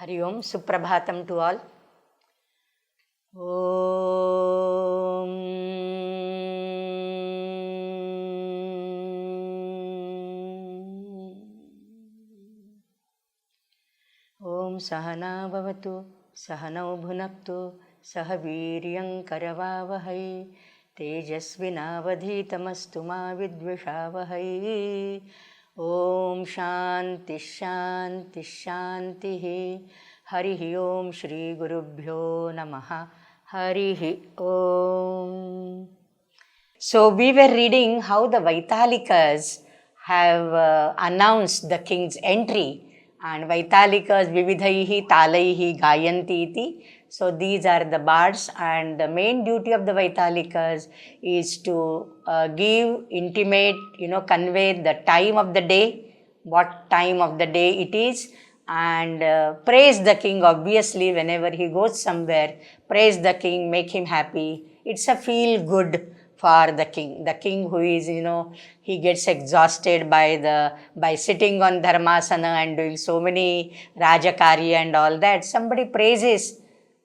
Hari Om, Suprabhatam to all. Om Om Sahana Bhavatu, Sahanau Bhunaktu, Sahaviryam Karavavahai, Tejasvinavadhitamastu ma vidvishavahai. Om Shanti Shanti Shanti. Harihi Om Shri Gurubhyo Namaha. Harihi Om. So we were reading how the Vaitalikas have announced the king's entry, and Vaitalikas Vividhaihi Talaihi Gayanti iti. So these are the bards, and the main duty of the Vaitalikas is to intimate, convey the time of the day, what time of the day it is, and praise the king. Obviously, whenever he goes somewhere, praise the king, make him happy. It's a feel good for the king. The king who is, he gets exhausted by sitting on dharmasana and doing so many rajakarya and all that. Somebody praises,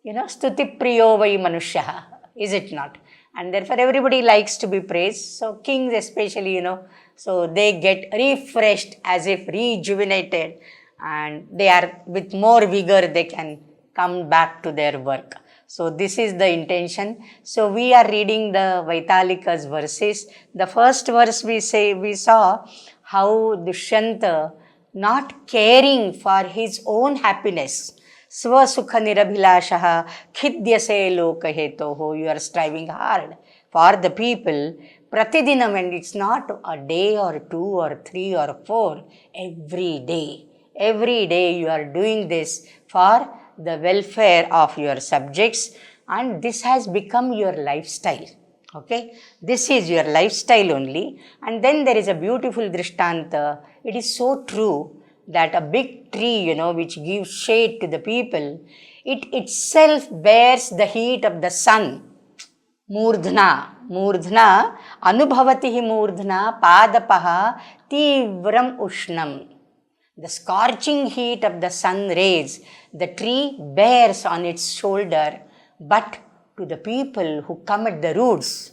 stuti priyo vai manushyaha, is it not? And therefore everybody likes to be praised. So kings especially, so they get refreshed, as if rejuvenated, and they are with more vigor, they can come back to their work. So this is the intention. So we are reading the Vaitalikas verses. The first verse we saw how Dushyanta, not caring for his own happiness, Svasukha nirabhilashaha khidyase lokahetoho, you are striving hard for the people, pratidinam, and it's not a day or two or three or four, every day you are doing this for the welfare of your subjects, and this has become your lifestyle. Okay, this is your lifestyle only. And then there is a beautiful drishtanta. It is so true that a big tree, which gives shade to the people, it itself bears the heat of the sun. Murdhna, anubhavatihi murdhna padapaha tivram ushnam. The scorching heat of the sun rays, the tree bears on its shoulder, but to the people who come at the roots,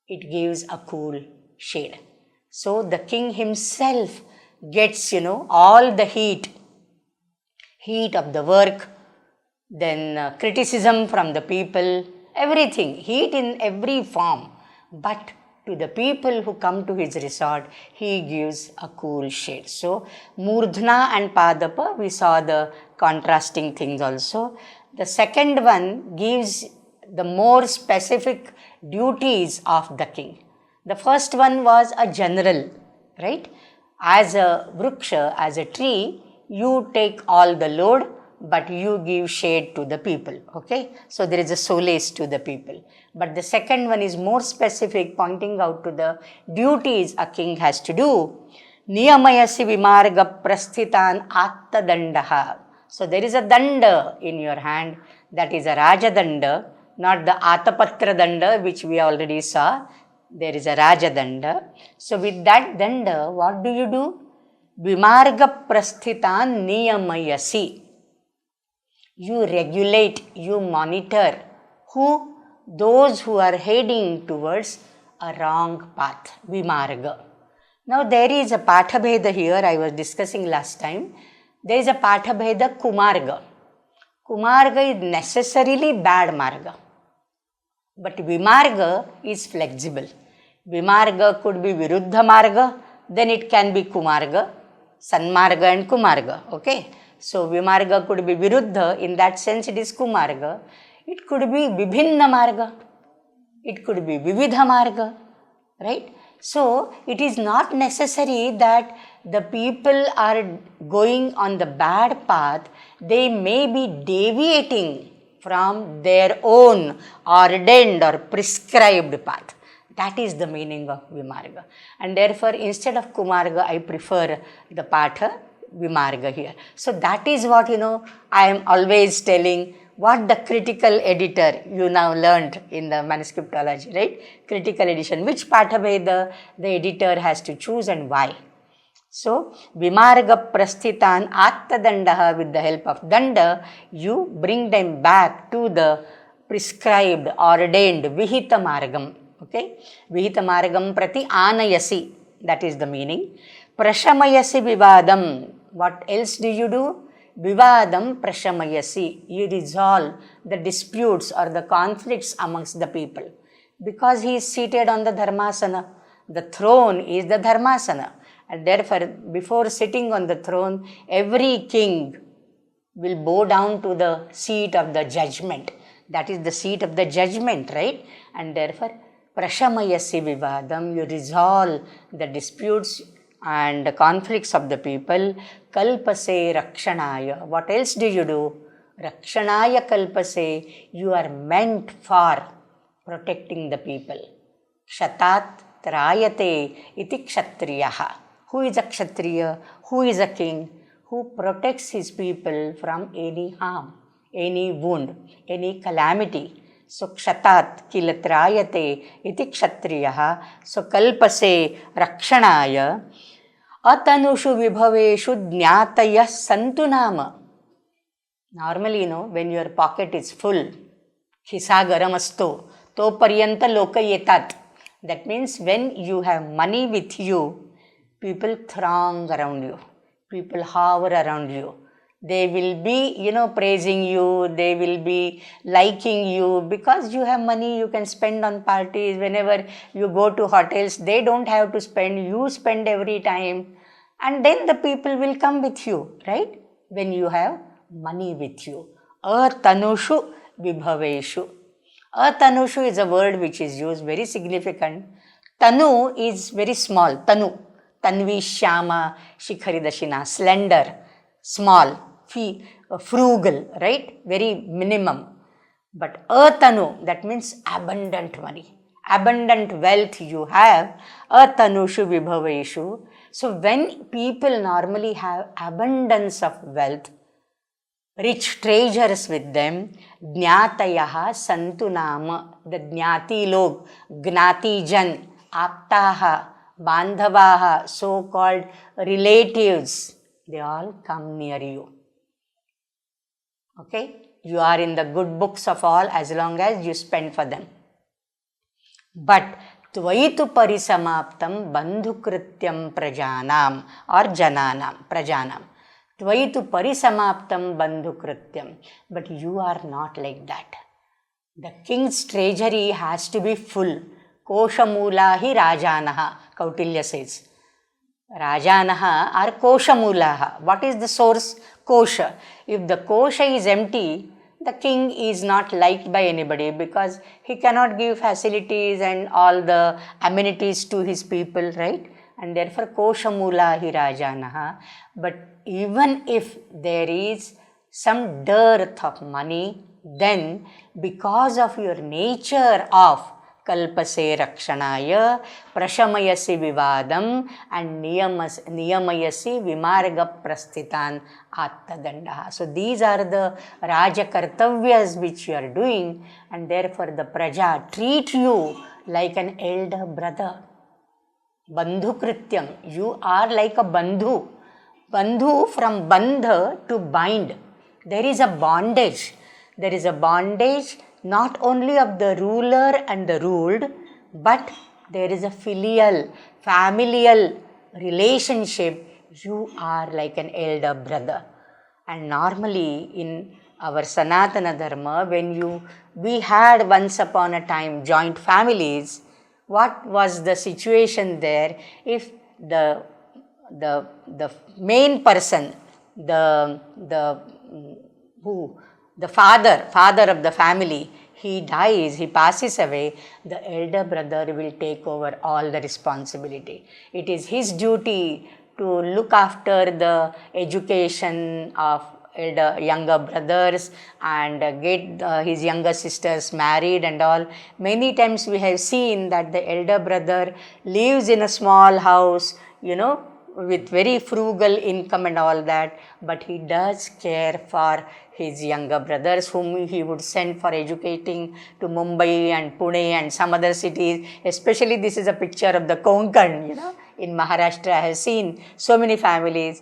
it gives a cool shade. So the king himself gets, all the heat of the work, then criticism from the people, everything, heat in every form. But to the people who come to his resort, he gives a cool shade. So Murdhna and Padapa, we saw the contrasting things also. The second one gives the more specific duties of the king. The first one was a general, right? As a vriksha, as a tree, you take all the load, but you give shade to the people. Okay, so there is a solace to the people. But the second one is more specific, pointing out to the duties a king has to do. Niyamayasi vimarga prasthitan atta dandaha. So there is a danda in your hand, that is a raja danda, not the atapatra danda which we already saw. There is a raja danda. So with that danda, what do? Vimarga prasthitan niyamayasi. You regulate, you monitor who? Those who are heading towards a wrong path, vimarga. Now there is a pathabheda here, I was discussing last time. There is a pathabheda kumarga. Kumarga is necessarily bad marga, but vimarga is flexible. Vimarga could be viruddha marga, then it can be kumarga, sanmarga and kumarga. Okay, so vimarga could be viruddha, in that sense it is kumarga. It could be vibhinna marga, it could be vividha marga, right? So it is not necessary that the people are going on the bad path. They may be deviating from their own ordained or prescribed path. That is the meaning of vimarga. And therefore, instead of kumarga, I prefer the patha vimarga here. So that is what, I am always telling, what the critical editor, you now learned in the manuscriptology, right? Critical edition, which pathabheda the editor has to choose and why. So, Vimarga Prasthitan Attadandaha, with the help of Danda, you bring them back to the prescribed, ordained Vihita Margam. Okay? Vihita Margam Prati Anayasi. That is the meaning. Prashamayasi Vivadam. What else do you do? Vivadam Prashamayasi. You resolve the disputes or the conflicts amongst the people. Because he is seated on the Dharmasana. The throne is the Dharmasana. And therefore, before sitting on the throne, every king will bow down to the seat of the judgment. That is the seat of the judgment, right? And therefore, Prashamayasi Vivadam, you resolve the disputes and conflicts of the people. Kalpase Rakshanaya. What else do you do? Rakshanaya Kalpase, you are meant for protecting the people. Kshatat Trayate iti Kshatriyaha. Who is a Kshatriya? Who is a king? Who protects his people from any harm, any wound, any calamity. So, Kshatat Kilatrayate iti Kshatriyaha. So, Kalpase Rakshanaya. Atanushu Vibhaveshu Jnataya Santunama. Normally, when your pocket is full, Khisa Garamasto, To Paryanta Loka Yetat. That means when you have money with you, people throng around you. People hover around you. They will be, praising you. They will be liking you. Because you have money, you can spend on parties. Whenever you go to hotels, they don't have to spend. You spend every time. And then the people will come with you, right? When you have money with you. Atanushu vibhaveshu. Atanushu is a word which is used, very significant. Tanu is very small. Tanu. Tanvi Shyama Shikharidashina. Slender, small, frugal, right? Very minimum. But Atanu, that means abundant money. Abundant wealth you have. Atanushu vibhaveshu. So when people normally have abundance of wealth, rich treasures with them, Jnatayaha Santunama, the Jnati log, Gnati jan, Aptaha, Bandhavaha, so-called relatives, they all come near you. Okay? You are in the good books of all as long as you spend for them. But Tvaitu Parisamaptam Bandhukrityam Prajanam or Jananam, Prajanam. Tvaitu Parisamaptam Bandhukrityam. But you are not like that. The king's treasury has to be full. Koshamulahi Rajanaha, Kautilya says. Rajanaha are Koshamulaha. What is the source? Kosha. If the kosha is empty, the king is not liked by anybody because he cannot give facilities and all the amenities to his people, right? And therefore, Koshamulahi Rajanaha. But even if there is some dearth of money, then because of your nature of Kalpase Rakshanaya, Prashamayasi Vivadam, and Niyamayasi Vimarga Prasthitan Attadandaha. So these are the Raja Kartavyas which you are doing, and therefore the Praja treat you like an elder brother. Bandhu Krityam, you are like a Bandhu. Bandhu, from Bandha to bind. There is a bondage. There is a bondage not only of the ruler and the ruled, but there is a filial, familial relationship. You are like an elder brother. And normally in our Sanatana Dharma, we had once upon a time joint families, what was the situation there? If the main person, the father of the family, he dies, he passes away, the elder brother will take over all the responsibility. It is his duty to look after the education of younger brothers and get his younger sisters married and all. Many times we have seen that the elder brother lives in a small house, with very frugal income and all that, but he does care for his younger brothers whom he would send for educating to Mumbai and Pune and some other cities. Especially this is a picture of the Konkan, In Maharashtra, I have seen so many families.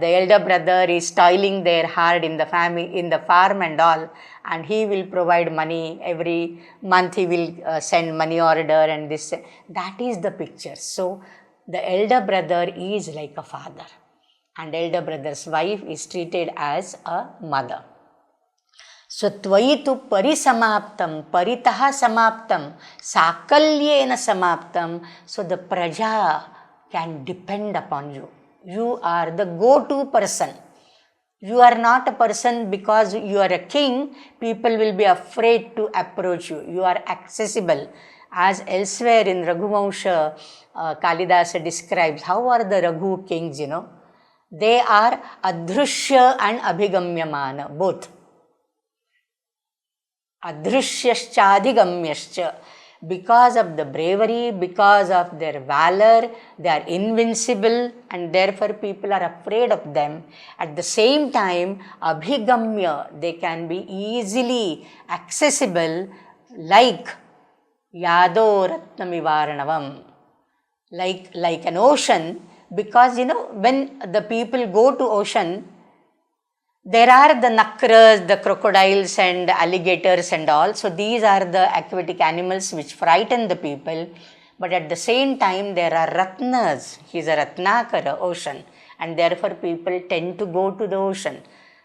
The elder brother is toiling there hard in the farm and all, and he will provide money every month. He will send money order and this. That is the picture. So the elder brother is like a father, and elder brother's wife is treated as a mother. So त्वयि तु परिसमाप्तं परितः समाप्तं साकल्येन समाप्तं. So the praja can depend upon you. You are the go-to person. You are not a person because you are a king, people will be afraid to approach you. You are accessible. As elsewhere in Raghuvansha, Kalidasa describes how are the Raghu kings, They are adhrushya and abhigamyamana, both. Adhrushyascha adhigamyascha. Because of the bravery, because of their valor, they are invincible, and therefore people are afraid of them. At the same time, abhigamya, they can be easily accessible, like yado ratnamivaranavam, like an ocean, because when the people go to ocean, there are the nakras, the crocodiles and alligators and all. So these are the aquatic animals which frighten the people. But at the same time, there are ratnas. He is a ratnakara, ocean. And therefore people tend to go to the ocean.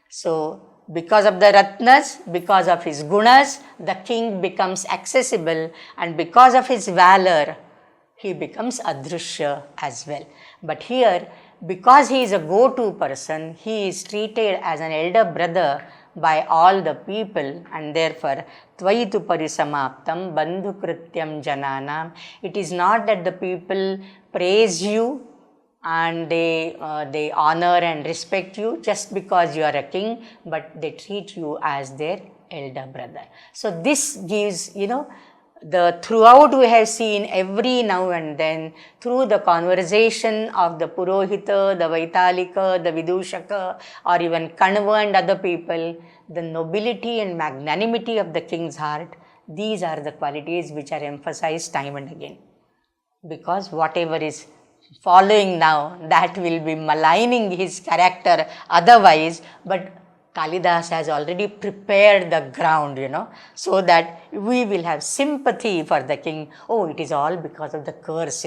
So because of the ratnas, because of his gunas, the king becomes accessible. And because of his valor, he becomes adrushya as well. But here, because he is a go-to person, he is treated as an elder brother by all the people, and therefore, tvayi tu parisamaptam bandhu krityam jananam. It is not that the people praise you and they honor and respect you just because you are a king, but they treat you as their elder brother. So this gives, throughout we have seen every now and then through the conversation of the Purohita, the Vaitalika, the Vidushaka, or even Kanva and other people, the nobility and magnanimity of the king's heart, these are the qualities which are emphasized time and again. Because whatever is following now, that will be maligning his character otherwise, but Kalidas has already prepared the ground, so that we will have sympathy for the king. Oh, it is all because of the curse,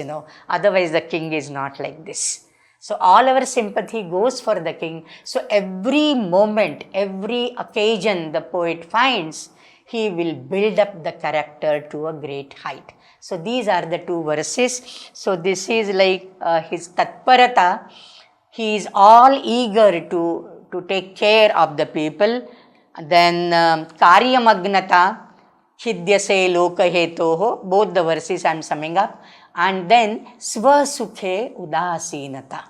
otherwise the king is not like this. So all our sympathy goes for the king. So every moment, every occasion the poet finds, he will build up the character to a great height. So these are the two verses. So this is like his tatparata. He is all eager to take care of the people. Then karyamagnata chidyase lokahetoho, both the verses I am summing up. And then svasukhe udasinata.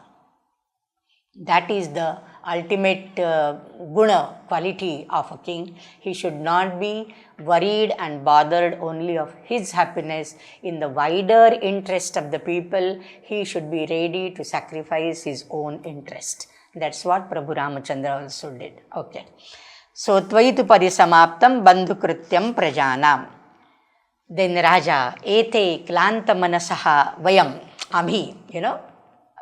That is the ultimate guna, quality of a king. He should not be worried and bothered only of his happiness. In the wider interest of the people, he should be ready to sacrifice his own interest. That's what Prabhu Ramachandra also did. Okay. So, tvaitu parisamaptam bandhukrityam prajanam. Then Raja, ete klanta manasaha vayam, amhi,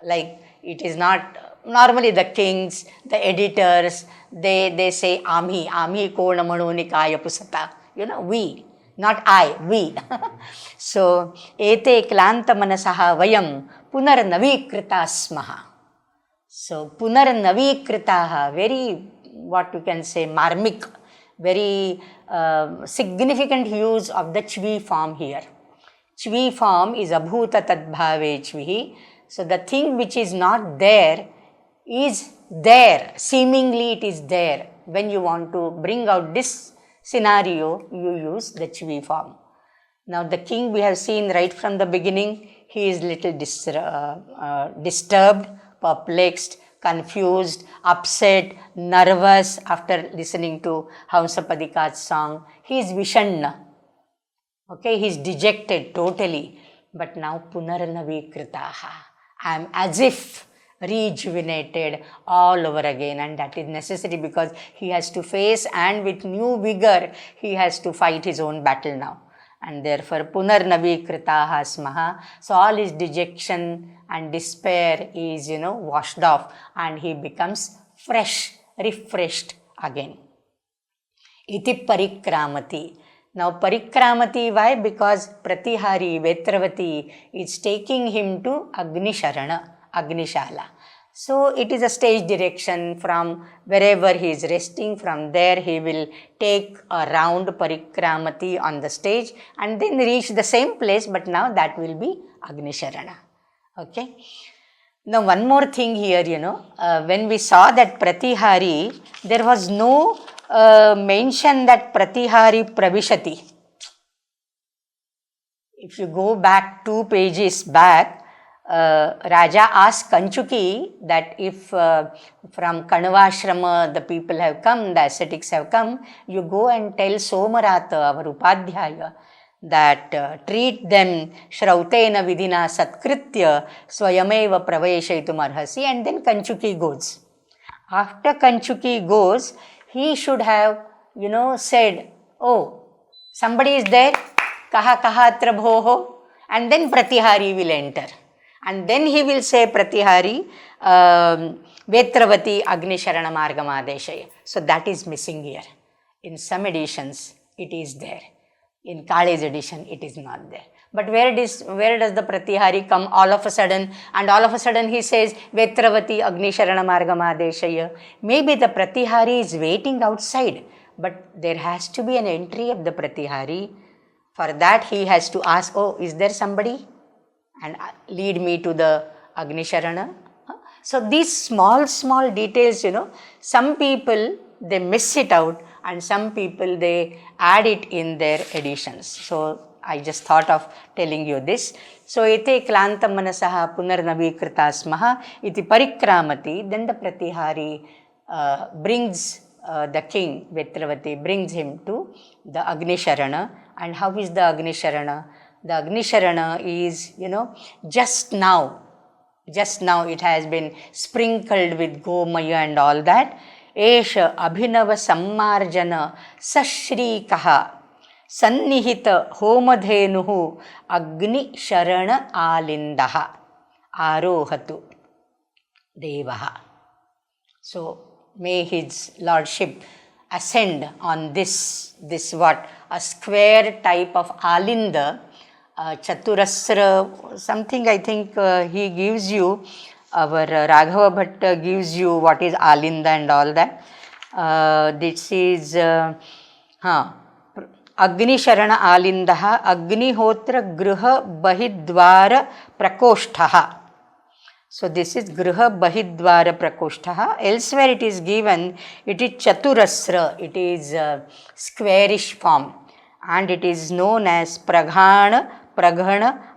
like it is not, normally the kings, the editors, they say amhi kona manonikaya pusata, we, not I, we. So, ete klanta manasaha vayam punarnavikrita smaha. So, punarnavikritaha, very, what you can say, marmik, very significant use of the chvi form here. Chvi form is abhuta tadbhave chvihi. So, the thing which is not there is there, seemingly it is there. When you want to bring out this scenario, you use the chvi form. Now, the king we have seen right from the beginning, he is little disturbed, perplexed, confused, upset, nervous after listening to Hamsapadika's song. He is Vishanna. Okay, he is dejected totally. But now Punarnavikritaha. I am as if rejuvenated all over again, and that is necessary because he has to face, and with new vigor he has to fight his own battle now. and therefore punarnavikritaha smaha. So all his dejection and despair is, washed off, and he becomes fresh, refreshed again. Iti parikramati. Now parikramati, why? Because Pratihari, Vetravati is taking him to Agnisharana, Agnishala. So it is a stage direction from wherever he is resting. From there he will take a round parikramati on the stage and then reach the same place, but now that will be Agnisharana. Okay. Now one more thing here, when we saw that Pratihari, there was no mention that Pratihari Pravishati. If you go back 2 pages back, Raja asked Kanchuki that if from Kanavashrama the people have come, the ascetics have come, you go and tell Somarata, our Upadhyaya, that treat them Shrautena Vidhina Satkritya Swayameva Praveshaitum Arhasi, and then Kanchuki goes. After Kanchuki goes, he should have, said, oh, somebody is there, kaha atra bhoho, and then Pratihari will enter. And then he will say Pratihari, Vetravati Agnisharana Margamadeshaya. So that is missing here. In some editions, it is there. In Kale's edition, it is not there. But where does the Pratihari come all of a sudden? And all of a sudden he says, Vetravati Agnisharana Margamadeshaya. Maybe the Pratihari is waiting outside, but there has to be an entry of the Pratihari. For that he has to ask, oh, is there somebody? And lead me to the Agnisharana. So these small details, some people, they miss it out, and some people, they add it in their editions. So I just thought of telling you this. So ete klantam manasaha punarnavikrita smaha iti parikramati. Then the Pratihari brings the king, Vetravati, brings him to the Agnisharana. And how is the Agnisharana? The Agnisharana is, just now it has been sprinkled with Gomaya and all that. Esha Abhinava Sammarjana Sashrikaha Sannihita Homadhenuhu Agni Sharana Alindaha Arohatu Devaha. So may his lordship ascend on this what? A square type of Alinda. Chaturasra, something I think he gives you, our Raghava Bhatta gives you what is Alinda and all that. This is Agni Sharana Alindaha Agnihotra Gruha Bahidwara Prakoshtaha. So this is Gruha Bahidwara Prakoshtaha. Elsewhere it is given, it is Chaturasra, it is squarish form, and it is known as Praghana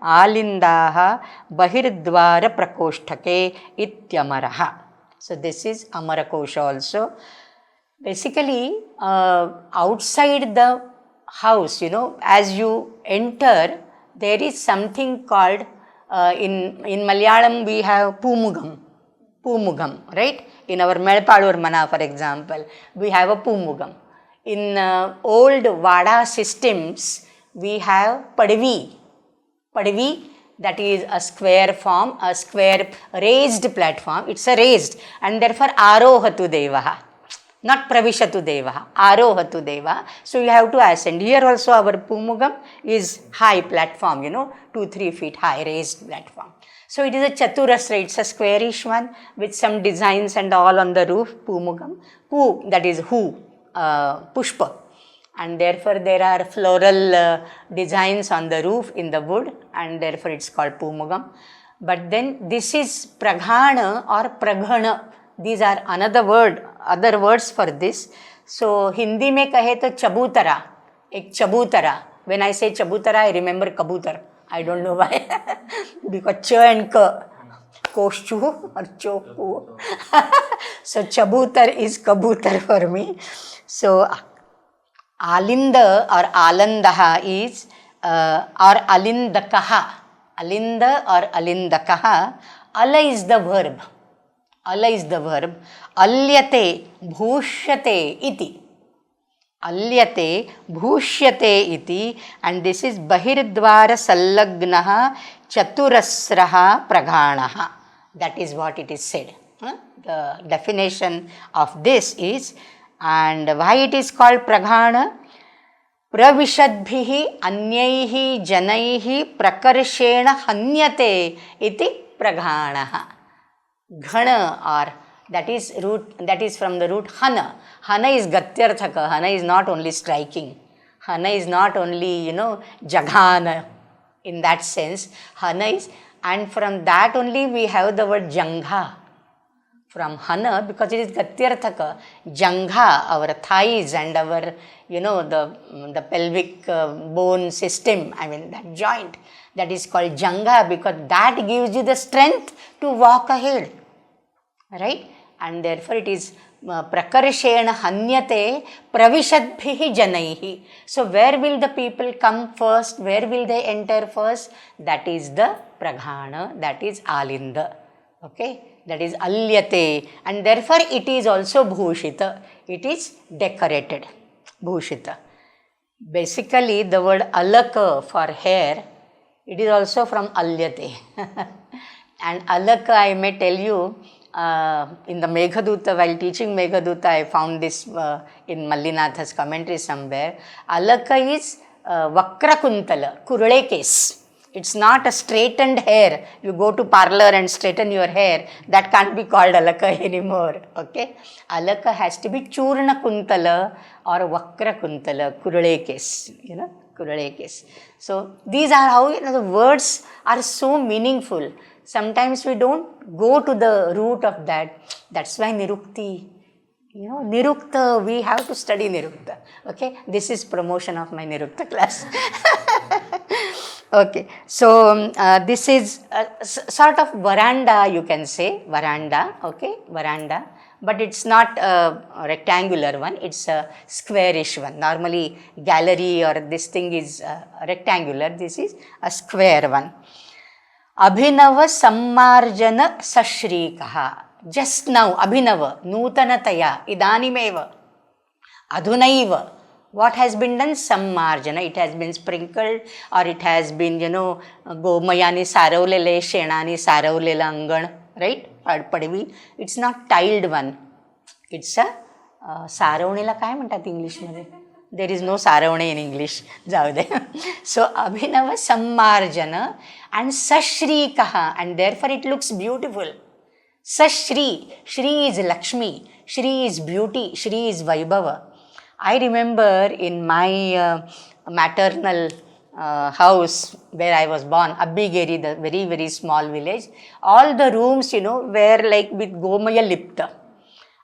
Alindaha Bahirdwara Prakoshtake Ityamaraha. So this is Amarakosha also. Basically, outside the house, as you enter, there is something called, in Malayalam we have Pumugam, right? In our Melpalur Mana, for example, we have a Pumugam. In old Vada systems, we have Padavi, that is a square form, a square raised platform. It's a raised, and therefore Arohatu Devaha, not Pravishatu Devaha, Arohatu Devaha. So you have to ascend. Here also our Pumugam is high platform, 2-3 feet high raised platform. So it is a Chaturasra, it's a squarish one with some designs and all on the roof, Pumugam. Pu, that is Pushpa. And therefore there are floral designs on the roof in the wood, and therefore it's called Pumugam. But then this is Praghana or Praghana. These are other words for this. So Hindi mein kahe to Chabutara, ek Chabutara. When I say Chabutara, I remember Kabutar. I don't know why. Because Ch and Ka, Koschu or Chopu. So Chabutar is Kabutar for me. So Alinda or Alandaha is, or Alindakaha. Alinda or Alindakaha. Ala is the verb. Alyate, bhushyate iti. Alyate bhushyate iti, and this is Bahirdvara Sallagnaha Chaturasraha Praghanaha. That is what it is said. The definition of this is, and why it is called Praghana? Pravishadbhihi anyaihi janaihi prakarshena hanyate iti Praghanaha. Ghana, or that is from the root hana. Hana is gatyarthaka. Hana is not only striking. Hana is not only, jaghana in that sense. Hana is, and from that only we have the word jangha. From hana, because it is gatyarthaka. Jangha, our thighs and our, the pelvic bone system, that joint, that is called jangha, because that gives you the strength to walk ahead. Right? And therefore it is prakarshena hanyate pravishadbhihi janaihi. So where will the people come first? Where will they enter first? That is the praghana, that is alinda. Okay? That is alyate, and therefore it is also bhushita. It is decorated. Bhushita. Basically the word alaka for hair, it is also from alyate. And alaka, I may tell you, in the Meghaduta, while teaching Meghaduta, I found this in Mallinatha's commentary somewhere. Alaka is Vakrakuntala, kurule case. It's not a straightened hair. You go to parlor and straighten your hair, that can't be called alaka anymore. Okay? Alaka has to be Churna Kuntala or Vakrakuntala, kurule case. Kurule case. So these are how the words are so meaningful. Sometimes we don't go to the root of that. That's why Nirukti. Nirukta, we have to study Nirukta. Okay? This is promotion of my Nirukta class. Okay. So, this is a sort of veranda, you can say. Veranda. Okay? Veranda. But it's not a rectangular one. It's a squarish one. Normally, gallery or this thing is rectangular. This is a square one. Abhinava sammarjana sashrikaha. Just now, abhinava, nutanataya, idanimeva, adhunaiva. What has been done? Sammarjana. It has been sprinkled, or it has been, gomayani saravlele, shenani saravlela angan, right? Padvi. It's not tiled one. It's a saravnela काय म्हणतात English मध्ये? There is no saravne in English. So, abhinava sammarjana and sashrikaha, and therefore it looks beautiful. Sashri. Shri is Lakshmi. Shri is beauty. Shri is Vaibhava. I remember in my maternal house where I was born, Abbigeri, the very, very small village, all the rooms, were like with Gomaya Lipta.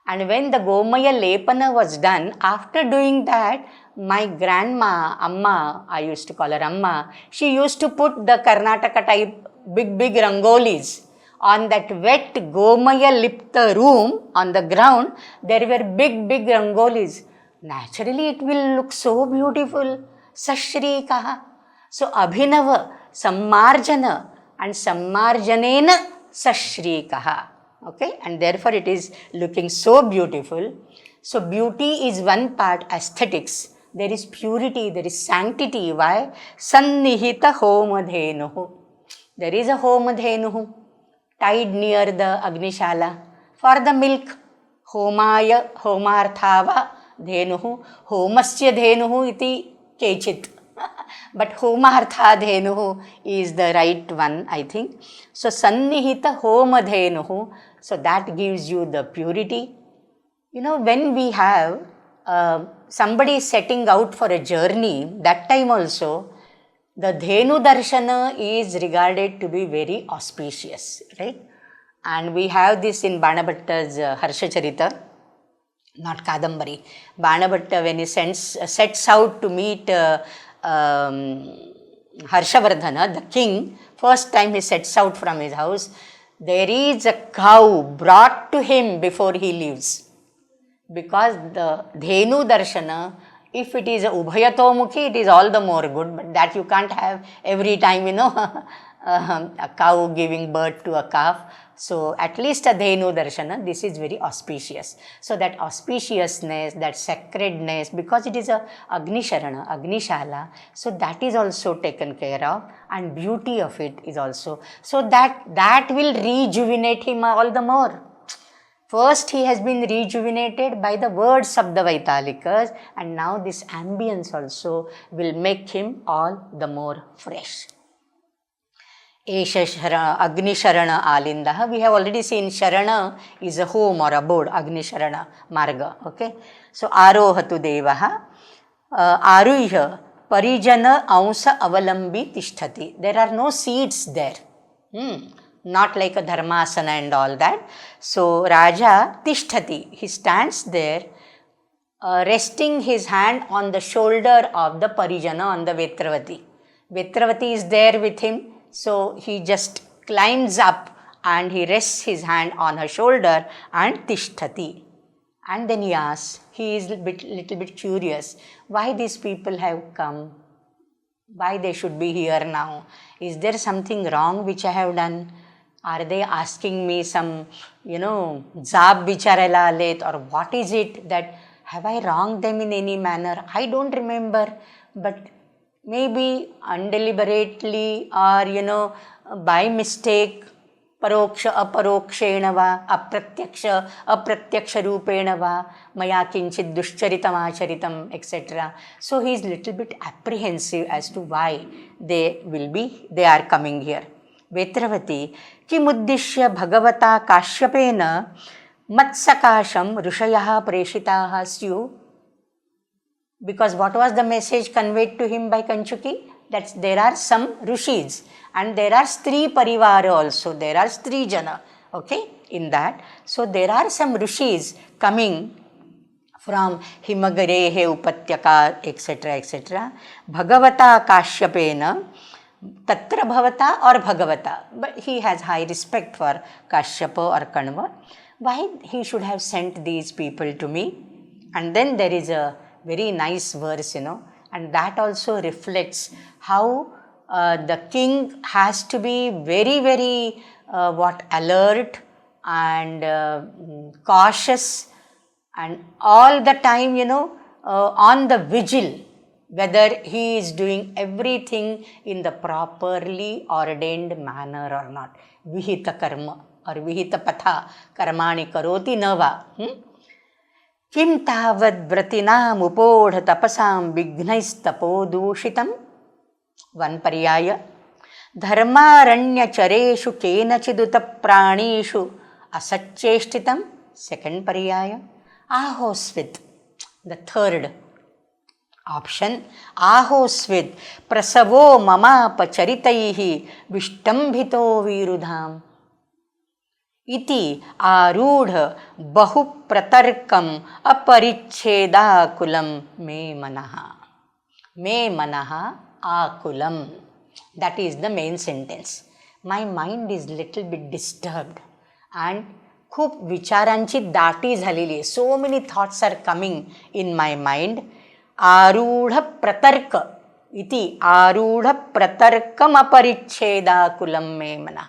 And when the Gomaya Lepana was done, after doing that, my grandma, Amma, I used to call her Amma, she used to put the Karnataka type big, big rangolis. On that wet Gomaya Lipta room, on the ground, there were big, big rangolis. Naturally, it will look so beautiful. Sashrikaha. So, Abhinava, Sammarjana, and Sammarjanena Sashrikaha. Okay, and therefore it is looking so beautiful. So, beauty is one part, aesthetics. There is purity, there is sanctity. Why? Sannihita homadhenuhu. There is a homadhenuhu tied near the Agnishala for the milk. Homaya, homarthava dhenuhu, homasya dhenuhu iti kechit. But homartha dhenuhu is the right one, I think. So, sannihita homadhenuhu. So, that gives you the purity. When we have somebody setting out for a journey, that time also, the Dhenu Darshana is regarded to be very auspicious, right? And we have this in Banabhatta's Harsha Charita, not Kadambari. Banabhatta, when he sets out to meet Harshavardhana, the king, first time he sets out from his house, there is a cow brought to him before he leaves. Because the Dhenu Darshana, if it is a Ubhayatomukhi, it is all the more good, but that you can't have every time, a cow giving birth to a calf. So at least a Dhenu Darshana, this is very auspicious. So that auspiciousness, that sacredness, because it is a Agni Sharana, Agni Shala, so that is also taken care of, and beauty of it is also. So that will rejuvenate him all the more. First, he has been rejuvenated by the words of the Vaitalikas, and now this ambience also will make him all the more fresh. Esha Agni Sharana Alindaha. We have already seen Sharana is a home or abode, Agni Sharana Marga. Okay. So Arohatu Devaha. Aruhya Parijana Ausa Avalambi Tishtati. There are no seats there. Not like a Dharmasana and all that. So Raja Tishtati. He stands there, resting his hand on the shoulder of the Parijana, on the Vetravati. Vetravati is there with him. So he just climbs up and he rests his hand on her shoulder and Tishtati. And then he asks, he is little bit curious, why these people have come? Why they should be here now? Is there something wrong which I have done? Are they asking me some, Zab Bicharela Let, or what is it that, have I wronged them in any manner? I don't remember, but maybe undeliberately or by mistake, paroksha aparokshena va, apratyaksha apratyksha rupena va, maya kinchit dushcharitam acharitam, etc. So he is little bit apprehensive as to why they are coming here. Vetravati kimuddishya bhagavata kashyapena matsakasham rishayah preshitaha syu. Because what was the message conveyed to him by Kanchuki? That there are some rishis and there are Stri Parivara also, there are Stri Jana, okay, in that. So there are some rishis coming from Himagarehe, Upatyaka, etc., etc. Bhagavata Kashyapena, Tatra Bhavata or Bhagavata. But he has high respect for Kashyapa or Kanva. Why he should have sent these people to me? And then there is a very nice verse, and that also reflects how the king has to be very, very alert and cautious, and all the time, on the vigil, whether he is doing everything in the properly ordained manner or not. Vihita karma or vihita patha karmani karoti nava. Kim tavad vratinam upodha tapasam vighnaistapo dushitam. One pariyaya. Dharmaranya chareshu kenachiduta pranishu asacheshtitam. Second pariyaya. Ahosvit. The third option. Ahosvit prasavo mama pacharitaihi vishtambhito virudham. Iti arudha bahu pratarkam aparichhedakulam me manaha. Me manaha akulam. That is the main sentence. My mind is little bit disturbed and खूप विचारांची दाटी झालेली आहे. So many thoughts are coming in my mind. आरूढ प्रतर्क इति आरूढ प्रतर्कम अपरिच्छेदाकुलम मे मनः.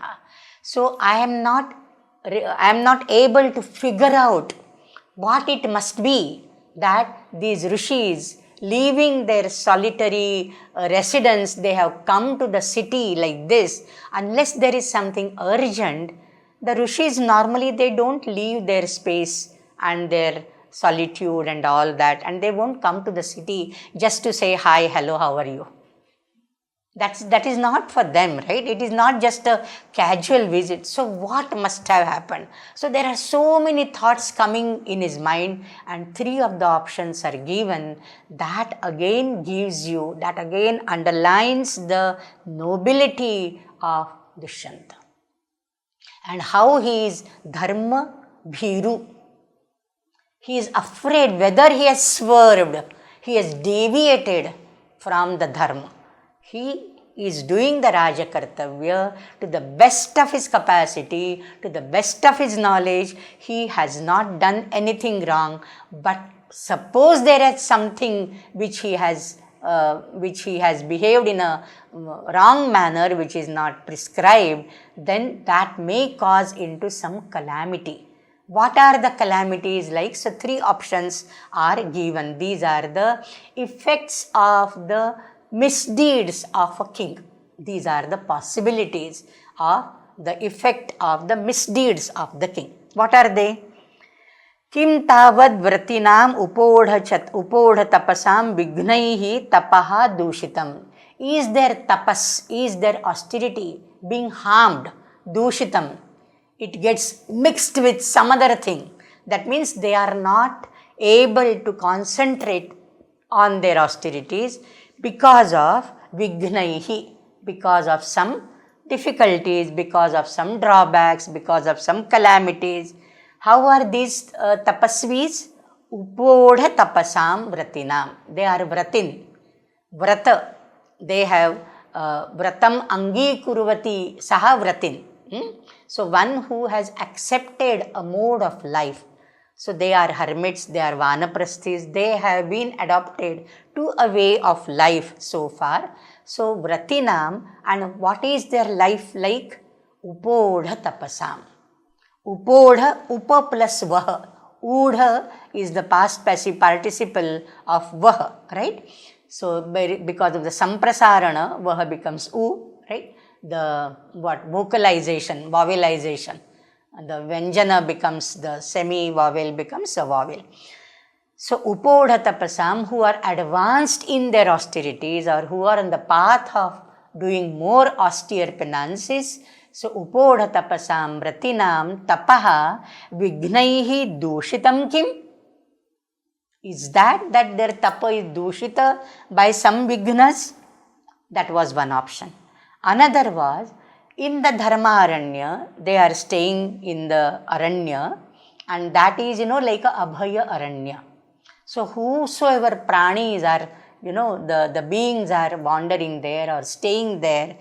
So I am not able to figure out what it must be that these rishis, leaving their solitary residence, they have come to the city like this. Unless there is something urgent, the rishis normally they don't leave their space and their solitude and all that, and they won't come to the city just to say hi, hello, how are you. That is not for them, right? It is not just a casual visit. So what must have happened? So there are so many thoughts coming in his mind, and three of the options are given. That again underlines the nobility of Dushyanta and how he is dharma bhiru. He is afraid whether he has swerved, he has deviated from the dharma. He is doing the Raja Kartavya to the best of his capacity, to the best of his knowledge. He has not done anything wrong, but suppose there is something which he has which he has behaved in a wrong manner, which is not prescribed, then that may cause into some calamity. What are the calamities like? So, 3 options are given. These are the effects of the misdeeds of a king. These are the possibilities of the effect of the misdeeds of the king. What are they? Kim tavad vratinam upoodha tapasam vignaihi tapaha dushitam. Is their tapas, is their austerity being harmed? Dushitam. It gets mixed with some other thing. That means they are not able to concentrate on their austerities because of vignaihi, because of some difficulties, because of some drawbacks, because of some calamities. How are these tapasvis? Upodha tapasam vratinam. They are vratin. Vrata. They have vratam angi kurvati saha vratin. So, one who has accepted a mode of life. So, they are hermits, they are vanaprasthis, they have been adopted to a way of life so far. So, vratinam, and what is their life like? Upodha tapasam. Upodha, upa plus vaha. Udha is the past passive participle of vaha, right? So, because of the samprasarana, vaha becomes u, right? The vocalization, vowelization. The vyanjana becomes the semi-vowel becomes a vowel. So, upodha tapasam, who are advanced in their austerities or who are on the path of doing more austere penances. So, upodha tapasam vratinam tapaha vignaihi dushitam kim? Is that their tapa is dushita by some vignas? That was one option. Another was, in the dharma aranya, they are staying in the aranya, and that is, like a abhaya aranya. So, whosoever pranis are, the beings are wandering there or staying there,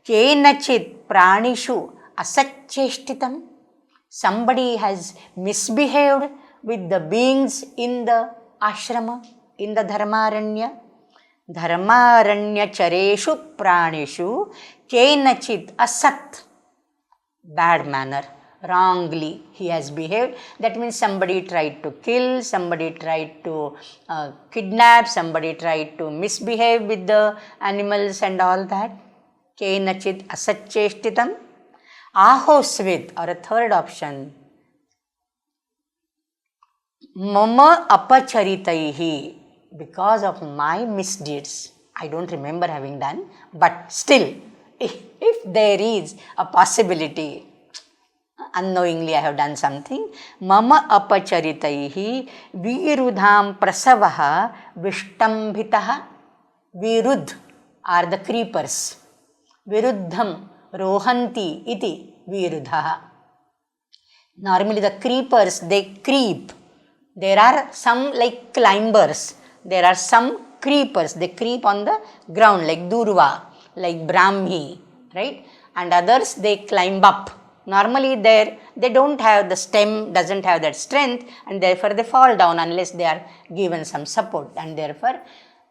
kenachit pranishu asacheshtitam. Somebody has misbehaved with the beings in the ashrama, in the dharmaranya. Dharmaranya chareshu pranishu kenachit asat. Bad manner, wrongly he has behaved. That means somebody tried to kill, somebody tried to kidnap, somebody tried to misbehave with the animals and all that. Kenachit asacheshtitam. Ahosvit, or a third option. Mama apacharitaihi. Because of my misdeeds, I don't remember having done, but still, if there is a possibility, unknowingly I have done something, mama apacharitaihi virudham prasavaha vishtambhitaha. Virudh are the creepers. Viruddham rohanti iti virudhaha. Normally the creepers, they creep. There are some like climbers. There are some creepers, they creep on the ground like Durva, like Brahmi, right? And others, they climb up. Normally they don't have, the stem doesn't have that strength, and therefore they fall down unless they are given some support, and therefore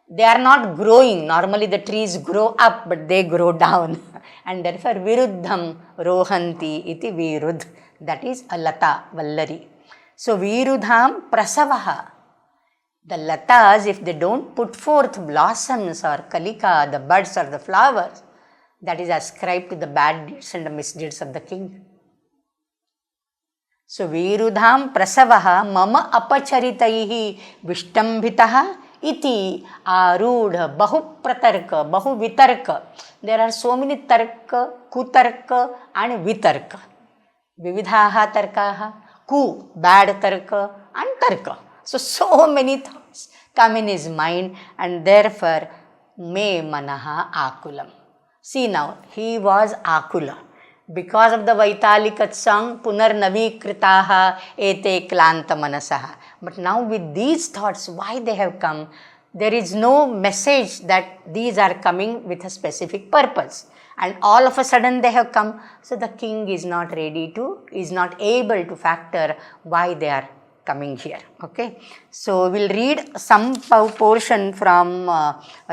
they are not growing. Normally the trees grow up, but they grow down. And therefore viruddham rohanti iti virudh. That is a lata, vallari. So virudham prasavaha. The latas, if they don't put forth blossoms or kalika, the buds or the flowers, that is ascribed to the bad deeds and the misdeeds of the king. So, virudham prasavaha mama apacharitaihi vishtambhitaha iti arudha bahu pratarka, bahu vitarka. There are so many tarka, kutarka and vitarka. Vividhaha tarkaha, ku, bad tarka and tarka. So many thoughts come in his mind, and therefore, me manaha akulam. See now, he was akula. Because of the Vaitalikat song, Punar Navikritaha ete klanta manasaha. But now with these thoughts, why they have come, there is no message that these are coming with a specific purpose. And all of a sudden they have come. So the king is not ready to, is not able to factor why they are coming here. Okay, so we'll read some portion from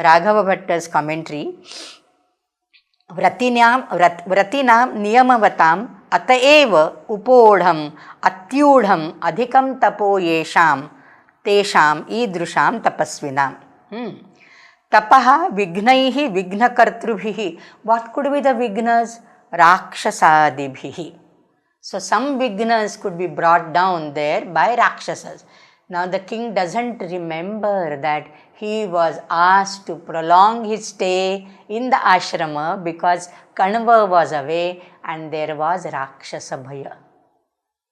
Raghava Bhatta's commentary. व्रतीनां नियमवताम् अतएव उपोढ़म अत्यूढ़म अधिकम तपो येषां तेषां ईदृशां तपस्विनां. तपः विघ्नैः विघ्नकर्तृभिः. What could be the vignas? Rakshasadiभिः. So some vignas could be brought down there by Rakshasas. Now the king doesn't remember that he was asked to prolong his stay in the ashrama because Kanva was away and there was Rakshasa Bhaya.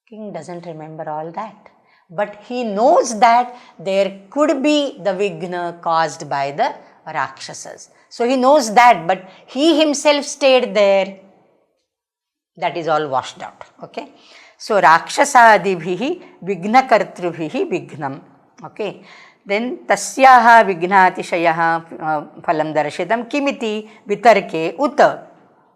King doesn't remember all that. But he knows that there could be the Vigna caused by the Rakshasas. So he knows that, but he himself stayed there. That is all washed out. Okay. So Rakshasadibhihi Vignakartrubhihi Vignam. Okay. Then Tasyaha Vignatishayaha Phalam Darshitam Kimiti Vitarke Uta.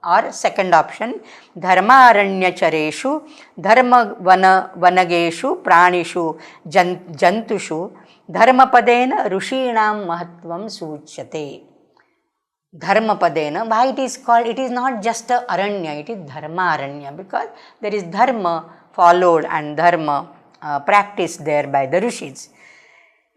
Or second option, Dharmaranyachareshu Dharma Vanageshu Pranishu Jantushu Dharmapadena Rushinam Mahatvam Suchyate. Dharmapadena, why it is called? It is not just a aranya, it is dharma aranya, because there is dharma followed and dharma practiced there by the rishis.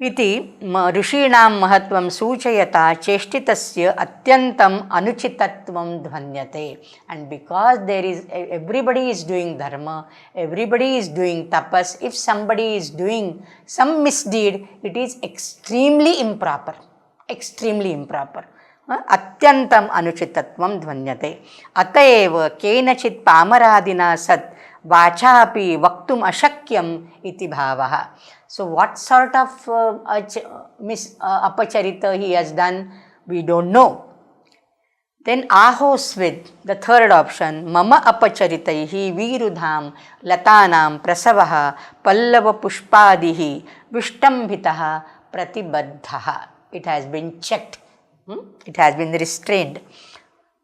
Iti rishinam mahatvam suchayata cheshtitasya atyantam anuchitatvam dhvanyate. And because there is, everybody is doing dharma, everybody is doing tapas, if somebody is doing some misdeed, it is extremely improper. Extremely improper. अत्यंतम अनुचितत्वम ध्वन्यते. अतएव केनचित् पामरादिना सत् वाचापि वक्तुम अशक्यम इति भावः. So what sort of apacharita he has done, we don't know. Then ahosvid, the third option, mama apacharitai virudham latanam prasavaha pallava pushpadihi vishtambhitaha pratibadhaha. It has been checked. It has been restrained.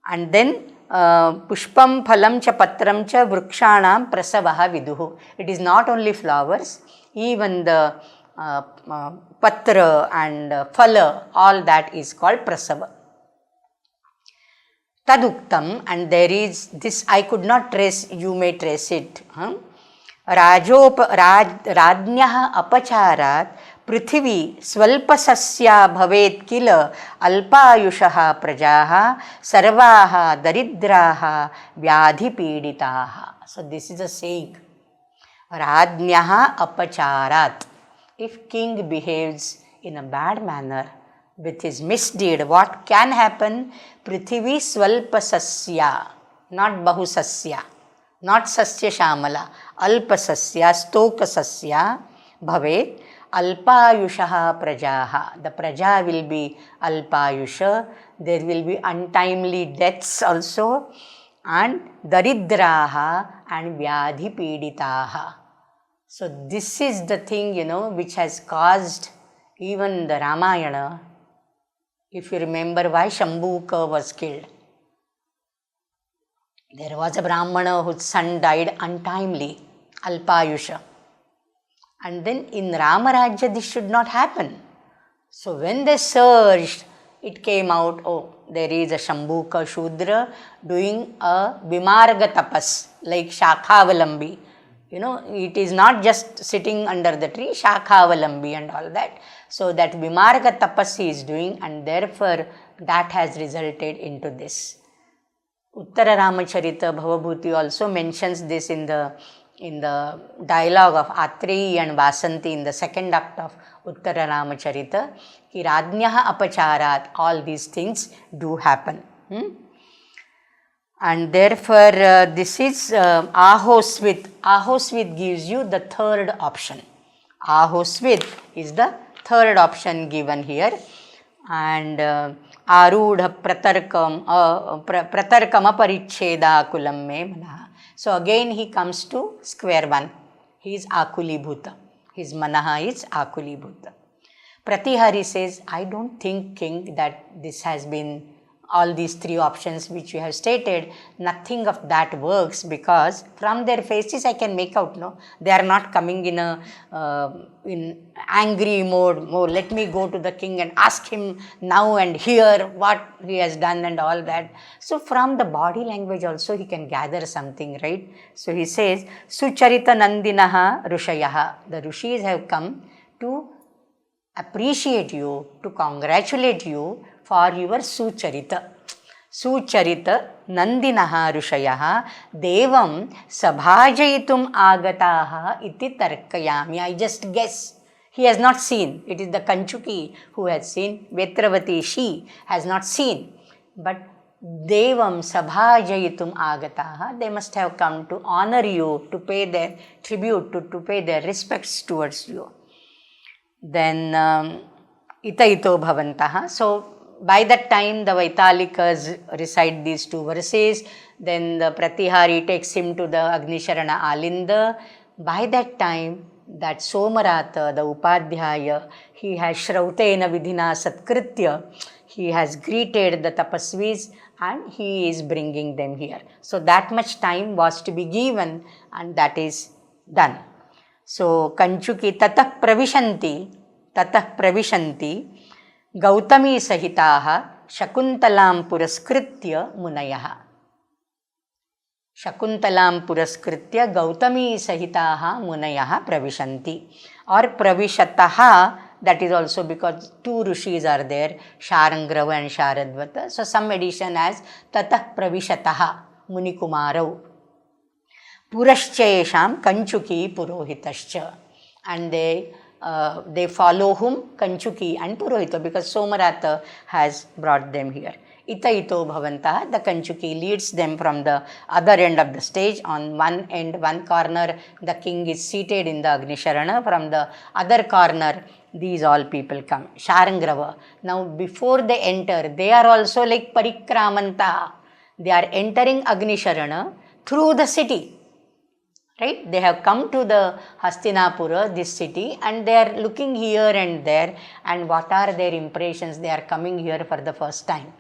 And then pushpam phalam cha patram cha vrikshanam prasavaha viduhu. It is not only flowers, even the patra and phala, all that is called prasava. Taduktam, and there is this, I could not trace, you may trace it. Rajnyaha apacharat पृथिवी स्वल्पसस्या भवेत् किल अल्पायुषः प्रजाः सर्वाः दरिद्राः व्याधिपीडिताः. So this is a saying. Rajnyaha apacharat. If king behaves in a bad manner with his misdeed, what can happen? Prithvi swalpasasya, not bahusasya, not sasya shamala, alpasasya, stokasasya bhavet. Alpayushaha prajaha. The praja will be alpayusha. There will be untimely deaths also. And daridraha and vyadhipiditaha. So this is the thing, which has caused even the Ramayana. If you remember why Shambhuka was killed. There was a Brahmana whose son died untimely, alpayusha. And then in Ramarajya this should not happen. So when they searched, it came out, oh, there is a Shambhuka Shudra doing a Vimarga tapas, like Shakhavalambi. It is not just sitting under the tree, Shakhavalambi and all that. So that Vimarga tapas he is doing, and therefore that has resulted into this. Uttara Ramacharita Bhavabhuti also mentions this in the dialogue of Atreyi and Vasanti in the second act of Uttara Ramacharita, ki Rajnyaha apacharat, all these things do happen. And therefore this is ahosvit. Ahosvit gives you the third option. Ahosvit is the third option given here. And arudha pratarkam aparicheda kulam me manaha. So again he comes to square one. He is Akulibhuta. His manaha is Akulibhuta. Pratihari says, I don't think, king, that this has been all these three options which you have stated, nothing of that works, because from their faces I can make out, no, they are not coming in a in angry mode. Oh, let me go to the king and ask him now and hear what he has done and all that. So from the body language also he can gather something, right? So he says, Sucharita Nandinaha Rushayaha. The Rishis have come to appreciate you, to congratulate you for your Sucharita. Sucharita Nandinaha Rushayah Devam Sabhajayitum Agataha iti tarkayami. I just guess. He has not seen. It is the Kanchuki who has seen. Vetravati, she has not seen. But Devam Sabhajayitum Agataha, they must have come to honor you, to pay their tribute, to pay their respects towards you. Then Itaito Bhavantaha. So by that time the Vaitalikas recite these two verses. Then the Pratihari takes him to the Agnisharana Alinda. By that time that Somarata, the Upadhyaya, he has Shrautena Vidhina Satkritya, he has greeted the Tapasvis and he is bringing them here. So that much time was to be given, and that is done. So Kanchuki Tatah Pravishanti Gautami Sahitaha Shakuntalam Puraskritya Munayaha. Shakuntalam Puraskritya Gautami Sahitaha Munayaha Pravishanti. Or Pravishataha, that is also because two rishis are there, Sharangrava and Sharadvata. So some edition as Tatah Pravishataha Munikumarau. Puraschayesham Kanchuki Purohitascha. And they follow whom? Kanchuki and Purohita, because Somarata has brought them here. Itaito Bhavantaha, the Kanchuki leads them from the other end of the stage. On one end, one corner, the king is seated in the Agnisharana. From the other corner, these all people come. Sharangrava. Now, before they enter, they are also like Parikramanta. They are entering Agnisharana through the city. Right? They have come to the Hastinapura, this city, and they are looking here and there, and what are their impressions? They are coming here for the first time.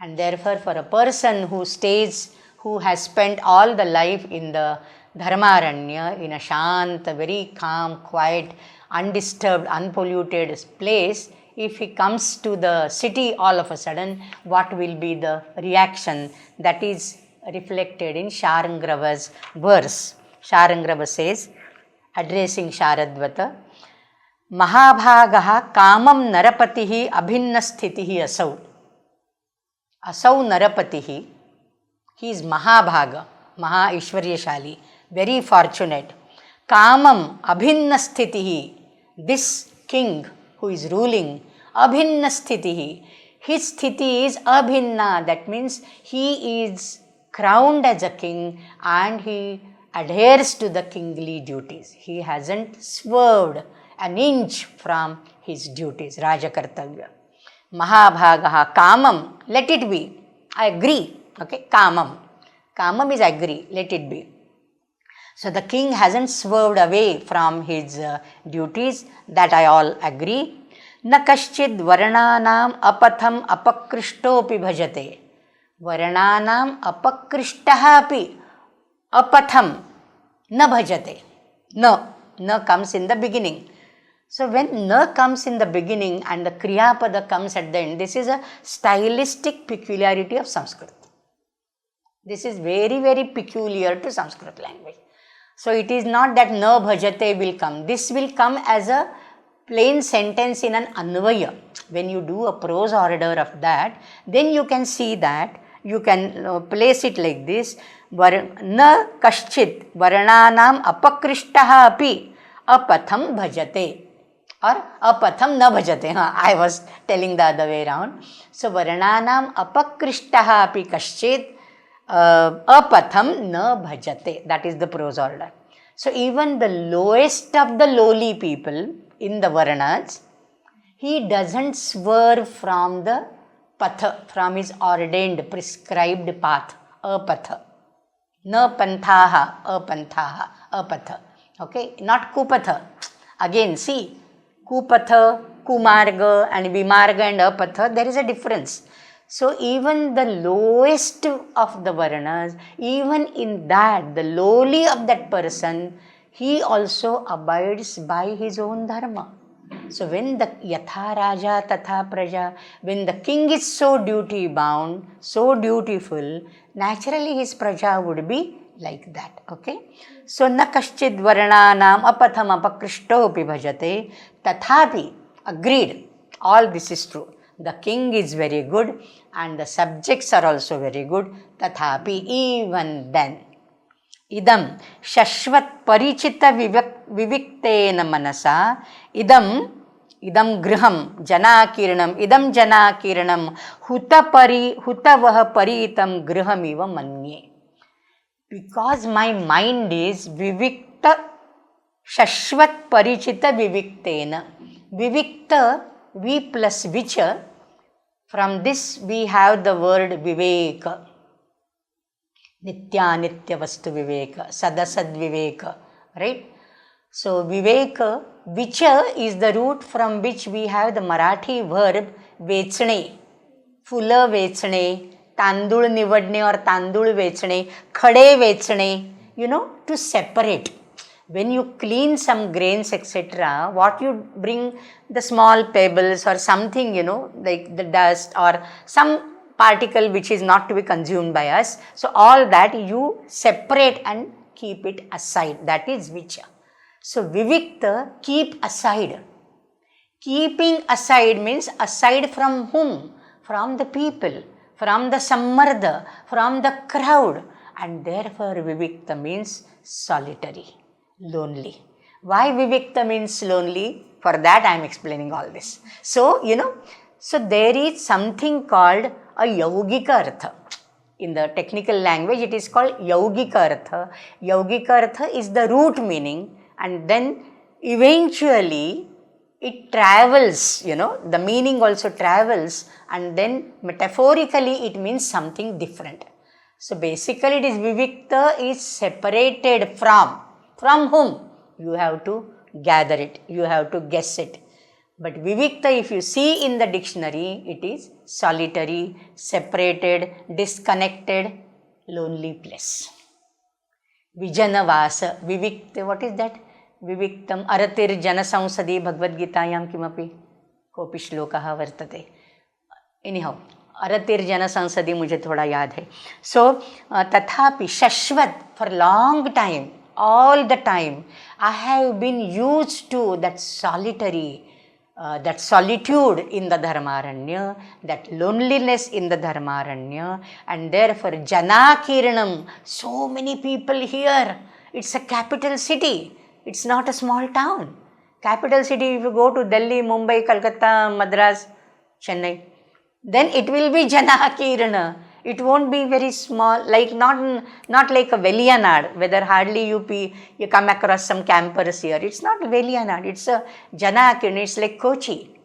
And therefore, for a person who stays, who has spent all the life in the Dharmaranya, in a Shanta, very calm, quiet, undisturbed, unpolluted place, if he comes to the city all of a sudden, what will be the reaction? That is reflected in Sharangrava's verse. Sharangrava says, addressing Sharadvata, Mahabhagaha kamam narapatihi abhinna sthitihi asau. Asau narapatihi, he is Mahabhaga, Maha Ishwaryashali, very fortunate. Kamam abhinna sthitihi, this king who is ruling, abhinna sthitihi, his sthiti is abhinna, that means he is crowned as a king and he adheres to the kingly duties. He hasn't swerved an inch from his duties, Rajakartavya. Mahabhagaha kamam, let it be. I agree. Okay, kamam. Kamam is agree, let it be. So the king hasn't swerved away from his duties, that I all agree. Na kaschid varnanam apatham apakrishtopi bhajate. Varnanam apakrishtaha api apatham na bhajate. Na comes in the beginning. So when na comes in the beginning and the kriyapada comes at the end, this is a stylistic peculiarity of Sanskrit. This is very, very peculiar to Sanskrit language. So it is not that na bhajate will come. This will come as a plain sentence in an anvaya. When you do a prose order of that, then you can see that you can place it like this. Na kaschit varnanam apakrishtaha api apatham bhajate. Or apatham na bhajate. I was telling the other way around. So varnanam apakrishtaha api kaschit apatham na bhajate. That is the prose order. So even the lowest of the lowly people in the varnas, he doesn't swerve from the patha, from his ordained, prescribed path, apatha. Na panthaha, apanthaha, apatha. Okay, not kupatha. Again, see, kupatha, kumarga and vimarga and apatha, there is a difference. So even the lowest of the Varnas, even in that, the lowly of that person, he also abides by his own dharma. So when the Yatha Raja Tatha Praja, when the king is so duty bound, so dutiful, naturally his praja would be like that. Okay? So na kaschid varnanam apatham apakrishtopi bhajate, tathapi, agreed, all this is true. The king is very good and the subjects are also very good, tathapi, even then. Idam shashvat parichita viviktena manasa, idam griham janakiranam hutavah paritam grihamiva manye. Because my mind is vivikta shashvat parichita viviktena. Vivikta, vi plus vicha, from this we have the word viveka. Nitya nitya vastu viveka, sadasad viveka, right? So viveka, vicha is the root from which we have the Marathi verb vechne, फुलं वेचणे, तांदूळ निवडणे or तांदूळ वेचणे, खडे वेचणे, to separate. When you clean some grains, etc., what you bring, the small pebbles or something, like the dust or some particle which is not to be consumed by us. So all that you separate and keep it aside. That is vicha. So vivikta, keep aside. Keeping aside means aside from whom? From the people, from the sammarda, from the crowd. And therefore vivikta means solitary, lonely. Why vivikta means lonely? For that I am explaining all this. So, so there is something called a yaugika artha. In the technical language, it is called yaugika artha. Yaugika artha is the root meaning, and then eventually it travels, the meaning also travels, and then metaphorically it means something different. So basically it is vivikta is separated from. From whom? You have to gather it, you have to guess it. But vivikta, if you see in the dictionary, it is solitary, separated, disconnected, lonely place. Vijanavasa, vivikta, what is that? Viviktam aratir jana sansadi Bhagavad Gitayam kimapi kopi shlokaha vartate. Anyhow, aratir jana sansadi mujhe thoda yaad hai. So, tathapi shashvat, for long time, all the time, I have been used to that solitary, that solitude in the Dharmaranya, that loneliness in the Dharmaranya, and therefore Janakiranam, so many people here. It's a capital city. It's not a small town. Capital city, if you go to Delhi, Mumbai, Calcutta, Madras, Chennai, then it will be Janakirana. It won't be very small, like not like a Velianad, whether hardly you come across some campers here. It's not Velianad, it's a Janakirana, it's like Kochi,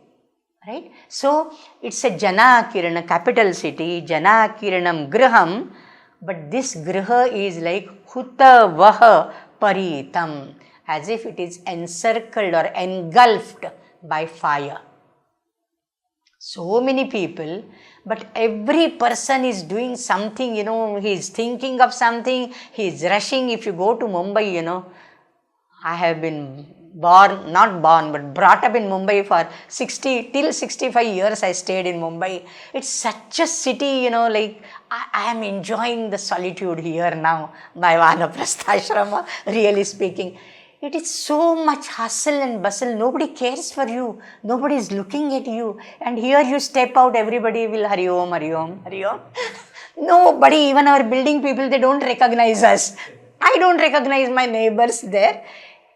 right? So, it's a Janakirana, capital city, Janakiranam Griham, but this Griha is like Hutavaha Paritam, as if it is encircled or engulfed by fire. So many people, but every person is doing something, he is thinking of something, he is rushing. If you go to Mumbai, I have been not born, but brought up in Mumbai for 65 years I stayed in Mumbai. It's such a city, like I am enjoying the solitude here now, my Vanaprastha Ashrama, really speaking. It is so much hustle and bustle. Nobody cares for you. Nobody is looking at you. And here you step out, everybody will Hari Om, Hari Om, Hari Om. Nobody, even our building people, they don't recognize us. I don't recognize my neighbors there.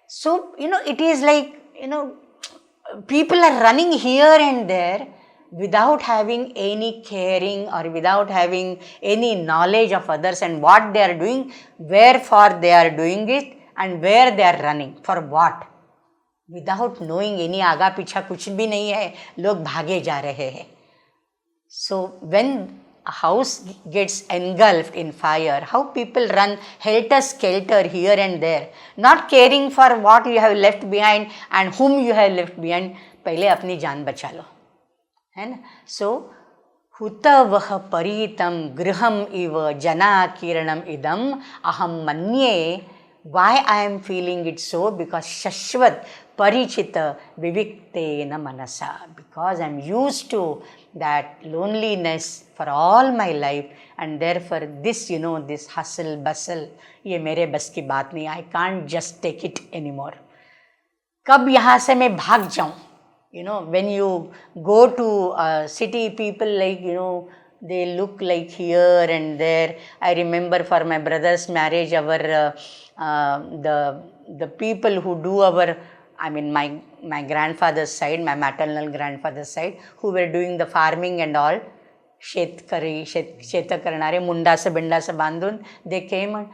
So, it is like, people are running here and there without having any caring or without having any knowledge of others and what they are doing, wherefore they are doing it, and where they are running, for what? Without knowing any आगा पीछा कुछ भी नहीं है, लोग भागे जा रहे हैं. So when a house gets engulfed in fire, how people run helter-skelter here and there, not caring for what you have left behind and whom you have left behind. पहले अपनी जान बचा लो, है ना? So हुतवः परीतं गृहम् इव जनाकिरणम् idam aham manye. Why I am feeling it so? Because shashvat parichita viviktena manasa. Because I am used to that loneliness for all my life, and therefore this, this hustle bustle, ये मेरे बस की बात नहीं. I can't just take it anymore. कब यहाँ से मैं भाग जाऊँ? When you go to a city, people like, they look like here and there. I remember for my brother's marriage, our the people who do our, I mean my grandfather's side, my maternal grandfather's side, who were doing the farming and all, शेत करणारे मुंडासं बिंडासं बांधून, they came and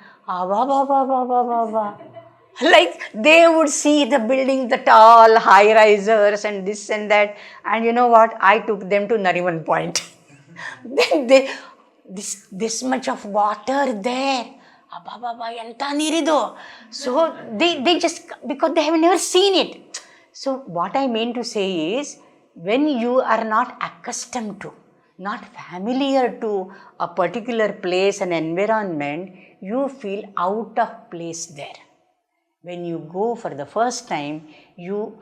like they would see the building, the tall high risers and this and that, and you know what, I took them to Nariman Point. Then this much of water there, so they just, because they have never seen it. So what I mean to say is, when you are not accustomed to, not familiar to a particular place and environment, you feel out of place there. When you go for the first time, you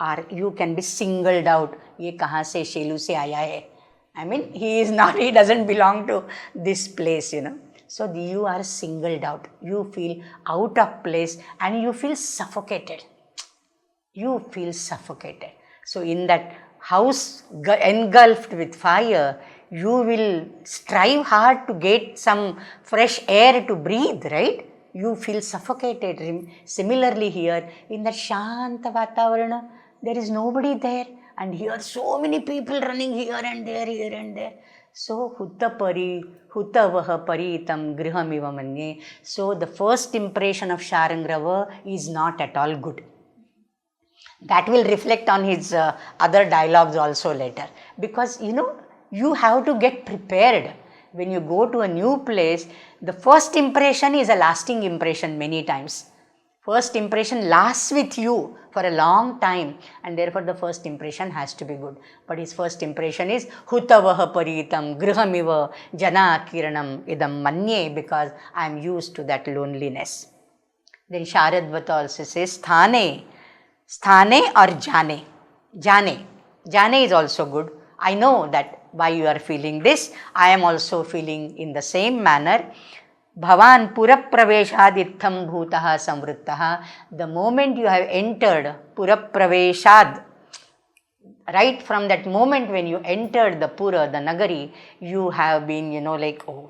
can be singled out. ये कहाँ से शेलू से आया है? I mean, he doesn't belong to this place, So you are singled out. You feel out of place and you feel suffocated. You feel suffocated. So in that house engulfed with fire, you will strive hard to get some fresh air to breathe, right? You feel suffocated. Similarly here, in that Shanta Vatavarana, there is nobody there. And here so many people running here and there. So, Hutavaha Paritam Grihamiva Manye. So, the first impression of Sharangrava is not at all good. That will reflect on his other dialogues also later. Because, you have to get prepared. When you go to a new place, the first impression is a lasting impression many times. First impression lasts with you for a long time, and therefore the first impression has to be good. But his first impression is Hutavaha Paritam Grihamiva Jana Kiranam Idam Manye, because I am used to that loneliness. Then Sharadvata also says Sthane or Jane. Jane is also good. I know that why you are feeling this. I am also feeling in the same manner. Bhavan Purapraveshaditham Bhutaha Samvrittaha. The moment you have entered Purapraveshad, right from that moment when you entered the Pura, the Nagari, you have been, like, oh,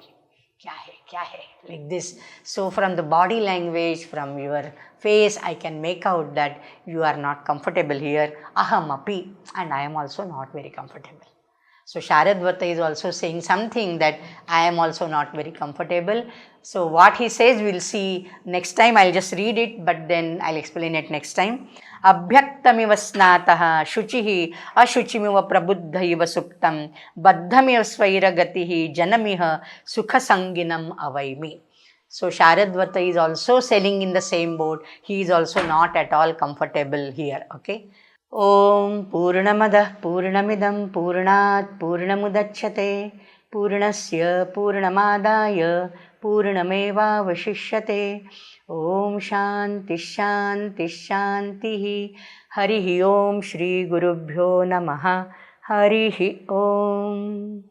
kya hai, like this. So from the body language, from your face, I can make out that you are not comfortable here. Aham api, and I am also not very comfortable. So Sharadvata is also saying something that I am also not very comfortable. So what he says, we'll see next time. I'll just read it, but then I'll explain it next time. Abhyaktamiva snataha shuchihi ashuchimiva prabuddhaiva suktam baddhamiva svairagatihi janamiha sukhasanginam avaimi. So Sharadvata is also sailing in the same boat. He is also not at all comfortable here. Okay. Om Purnamadah Purnamidam Purnat Purnamudachyate Purnasya Purnamadaya Purnameva Vashishyate. Om Shanti Shanti Shanti. Harihi Om Shri Gurubhyo Namaha. Harihi Om.